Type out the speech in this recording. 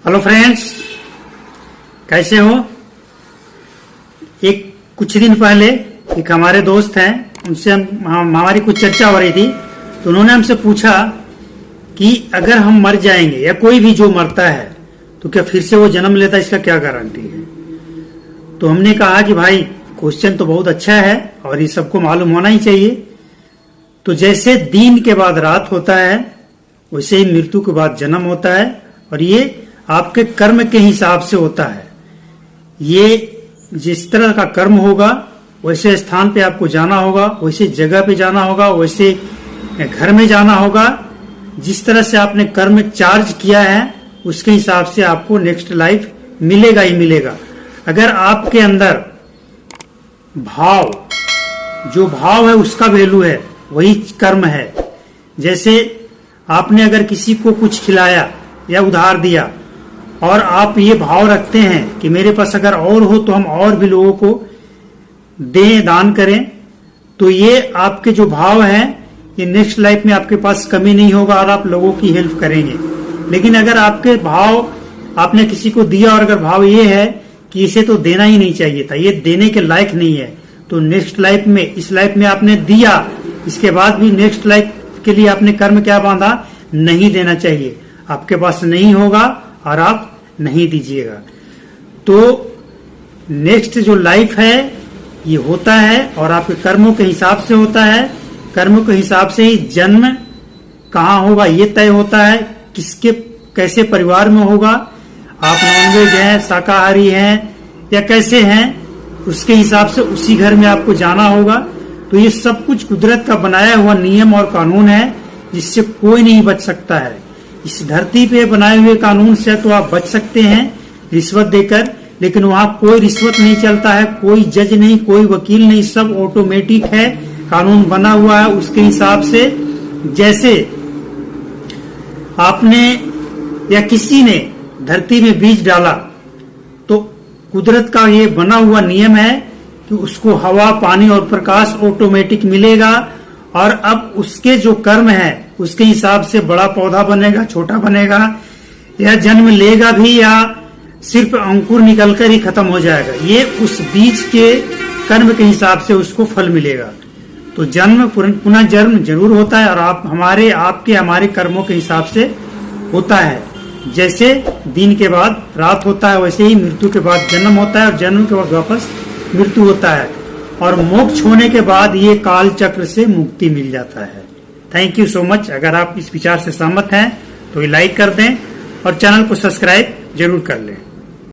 Hello friends, कैसे हो। कुछ दिन पहले एक हमारे दोस्त हैं, उनसे हमारी कुछ चर्चा हो रही थी। तो उन्होंने हमसे पूछा कि अगर हम मर जाएंगे या कोई भी जो मरता है तो क्या फिर से वो जन्म लेता है, इसका क्या गारंटी है। तो हमने कहा कि भाई क्वेश्चन तो बहुत अच्छा है और ये सबको मालूम होना ही चाहिए। तो जैसे दिन के बाद रात होता है वैसे ही मृत्यु के बाद जन्म होता है, और ये आपके कर्म के हिसाब से होता है। ये जिस तरह का कर्म होगा वैसे स्थान पे आपको जाना होगा, वैसे जगह पे जाना होगा, वैसे घर में जाना होगा। जिस तरह से आपने कर्म चार्ज किया है उसके हिसाब से आपको नेक्स्ट लाइफ मिलेगा ही मिलेगा। अगर आपके अंदर जो भाव है उसका वैल्यू है, वही कर्म है। जैसे आपने अगर किसी को कुछ खिलाया या उधार दिया और आप ये भाव रखते हैं कि मेरे पास अगर और हो तो हम और भी लोगों को दें, दान करें, तो ये आपके जो भाव हैं ये नेक्स्ट लाइफ में आपके पास कमी नहीं होगा और आप लोगों की हेल्प करेंगे। लेकिन अगर आपके भाव, आपने किसी को दिया और अगर भाव ये है कि इसे तो देना ही नहीं चाहिए था, ये देने के लायक नहीं है, तो नेक्स्ट लाइफ में, इस लाइफ में आपने दिया, इसके बाद भी नेक्स्ट लाइफ के लिए आपने कर्म क्या बांधा, नहीं देना चाहिए। आपके पास नहीं होगा और आप नहीं दीजिएगा। तो नेक्स्ट जो लाइफ है ये होता है और आपके कर्मों के हिसाब से होता है। कर्मों के हिसाब से ही जन्म कहाँ होगा ये तय होता है, किसके कैसे परिवार में होगा, आप नॉनवेज हैं, शाकाहारी हैं या कैसे हैं, उसके हिसाब से उसी घर में आपको जाना होगा। तो ये सब कुछ कुदरत का बनाया हुआ नियम और कानून है जिससे कोई नहीं बच सकता है। इस धरती पे बनाए हुए कानून से तो आप बच सकते हैं रिश्वत देकर, लेकिन वहां कोई रिश्वत नहीं चलता है, कोई जज नहीं, कोई वकील नहीं, सब ऑटोमेटिक है। कानून बना हुआ है उसके हिसाब से। जैसे आपने या किसी ने धरती में बीज डाला तो कुदरत का ये बना हुआ नियम है कि उसको हवा, पानी और प्रकाश ऑटोमेटिक मिलेगा, और अब उसके जो कर्म है उसके हिसाब से बड़ा पौधा बनेगा, छोटा बनेगा, या जन्म लेगा भी या सिर्फ अंकुर निकलकर ही खत्म हो जाएगा। ये उस बीज के कर्म के हिसाब से उसको फल मिलेगा। तो जन्म पुनः जन्म जरूर होता है और हमारे कर्मों के हिसाब से होता है। जैसे दिन के बाद रात होता है वैसे ही मृत्यु के बाद जन्म होता है और जन्म के बाद वापस मृत्यु होता है, और मोक्ष होने के बाद ये काल चक्र से मुक्ति मिल जाता है। Thank you so much. अगर आप इस विचार से सहमत हैं तो ये लाइक कर दें और चैनल को सब्सक्राइब जरूर कर लें।